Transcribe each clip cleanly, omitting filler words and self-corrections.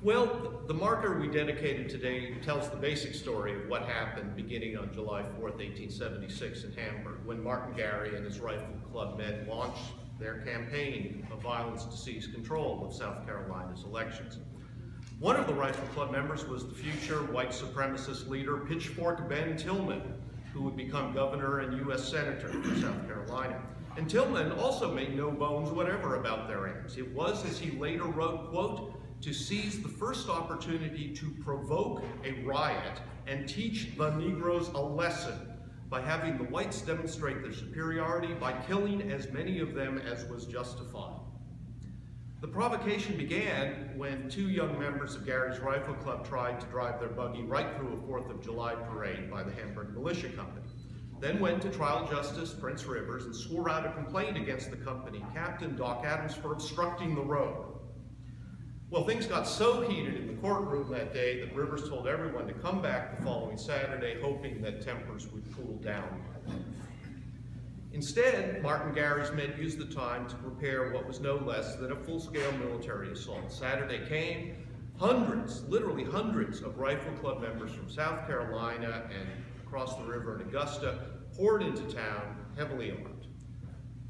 Well, the marker we dedicated today tells the basic story of what happened beginning on July 4th, 1876 in Hamburg, when Martin Gary and his Rifle Club men launched their campaign of violence to seize control of South Carolina's elections. One of the Rifle Club members was the future white supremacist leader, Pitchfork Ben Tillman, who would become governor and U.S. Senator for South Carolina. And Tillman also made no bones whatever about their aims. It was, as he later wrote, quote, to seize the first opportunity to provoke a riot and teach the Negroes a lesson by having the whites demonstrate their superiority by killing as many of them as was justified. The provocation began when two young members of Gary's Rifle Club tried to drive their buggy right through a 4th of July parade by the Hamburg Militia Company, then went to trial justice Prince Rivers and swore out a complaint against the company captain, Doc Adams, for obstructing the road. Well, things got so heated in the courtroom that day that Rivers told everyone to come back the following Saturday, hoping that tempers would cool down. Instead, Martin Gary's men used the time to prepare what was no less than a full-scale military assault. Saturday came, hundreds, literally hundreds of Rifle Club members from South Carolina and across the river in Augusta poured into town, heavily armed.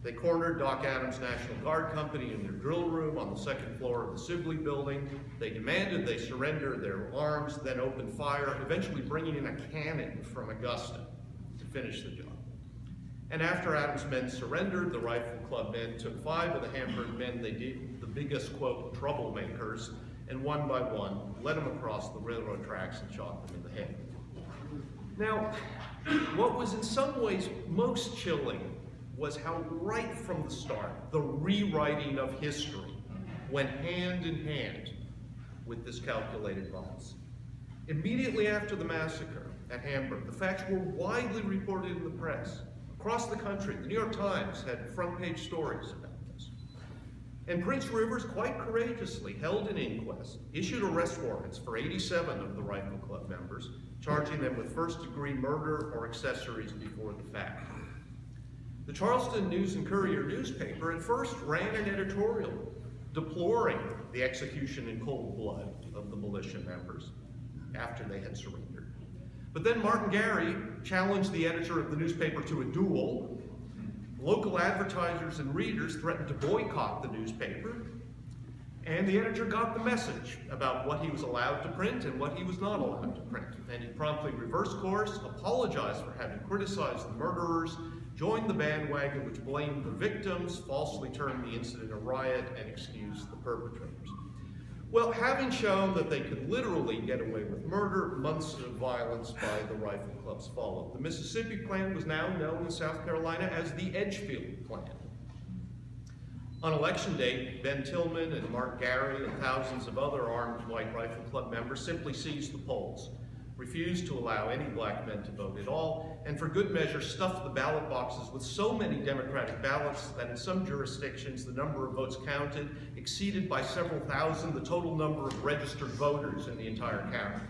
They cornered Doc Adams' National Guard Company in their drill room on the second floor of the Sibley building. They demanded they surrender their arms, then opened fire, eventually bringing in a cannon from Augusta to finish the job. And after Adams' men surrendered, the Rifle Club men took 5 of the Hamburg men they deemed the biggest, quote, troublemakers, and one by one led them across the railroad tracks and shot them in the head. Now, what was in some ways most chilling was how right from the start, the rewriting of history went hand in hand with this calculated violence. Immediately after the massacre at Hamburg, the facts were widely reported in the press. Across the country, the New York Times had front-page stories about this. And Prince Rivers quite courageously held an inquest, issued arrest warrants for 87 of the Rifle Club members, charging them with first-degree murder or accessories before the fact. The Charleston News and Courier newspaper at first ran an editorial deploring the execution in cold blood of the militia members after they had surrendered. But then Martin Gary challenged the editor of the newspaper to a duel. Local advertisers and readers threatened to boycott the newspaper, and the editor got the message about what he was allowed to print and what he was not allowed to print. And he promptly reversed course, apologized for having criticized the murderers, joined the bandwagon which blamed the victims, falsely termed the incident a riot, and excused the perpetrators. Well, having shown that they could literally get away with murder, months of violence by the Rifle Clubs followed. The Mississippi Plan was now known in South Carolina as the Edgefield Plan. On election day, Ben Tillman and Mark Gary and thousands of other armed white Rifle Club members simply seized the polls, refused to allow any black men to vote at all, and for good measure stuffed the ballot boxes with so many Democratic ballots that in some jurisdictions the number of votes counted exceeded by several thousand the total number of registered voters in the entire county.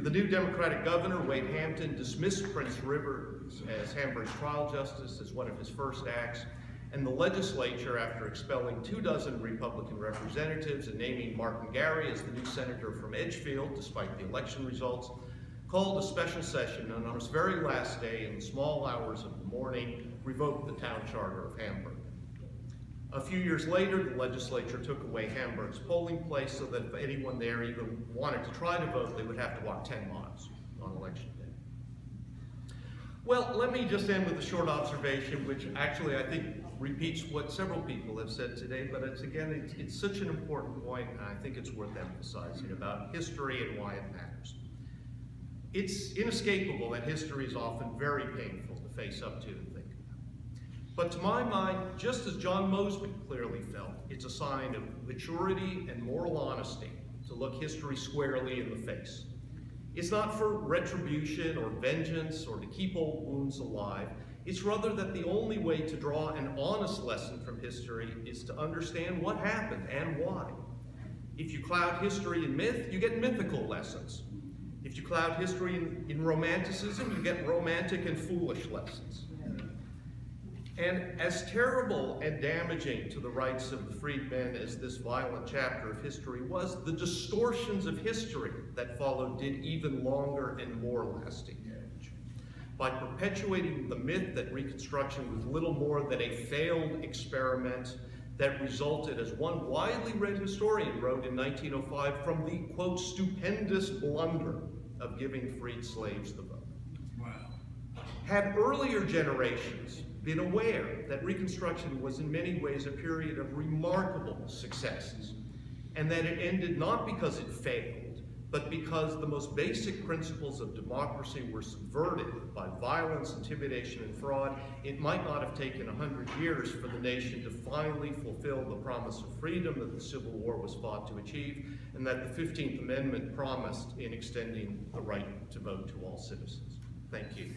The new Democratic governor, Wade Hampton, dismissed Prince Rivers as Hamburg's trial justice as one of his first acts, and the legislature, after expelling 24 Republican representatives and naming Martin Gary as the new senator from Edgefield, despite the election results, called a special session and on its very last day, in the small hours of the morning, revoked the town charter of Hamburg. A few years later, the legislature took away Hamburg's polling place so that if anyone there even wanted to try to vote, they would have to walk 10 miles on election day. Well, let me just end with a short observation, which actually I think repeats what several people have said today, but it's such an important point, and I think it's worth emphasizing about history and why it matters. It's inescapable that history is often very painful to face up to and think about. But to my mind, just as John Mosby clearly felt, it's a sign of maturity and moral honesty to look history squarely in the face. It's not for retribution or vengeance or to keep old wounds alive. It's rather that the only way to draw an honest lesson from history is to understand what happened and why. If you cloud history in myth, you get mythical lessons. If you cloud history in romanticism, you get romantic and foolish lessons. And as terrible and damaging to the rights of the freedmen as this violent chapter of history was, the distortions of history that followed did even longer and more lasting damage. By perpetuating the myth that Reconstruction was little more than a failed experiment that resulted, as one widely read historian wrote in 1905, from the, quote, stupendous blunder of giving freed slaves the vote. Wow. Had earlier generations been aware that Reconstruction was in many ways a period of remarkable successes, and that it ended not because it failed, but because the most basic principles of democracy were subverted by violence, intimidation, and fraud, it might not have taken 100 years for the nation to finally fulfill the promise of freedom that the Civil War was fought to achieve, and that the 15th Amendment promised in extending the right to vote to all citizens. Thank you.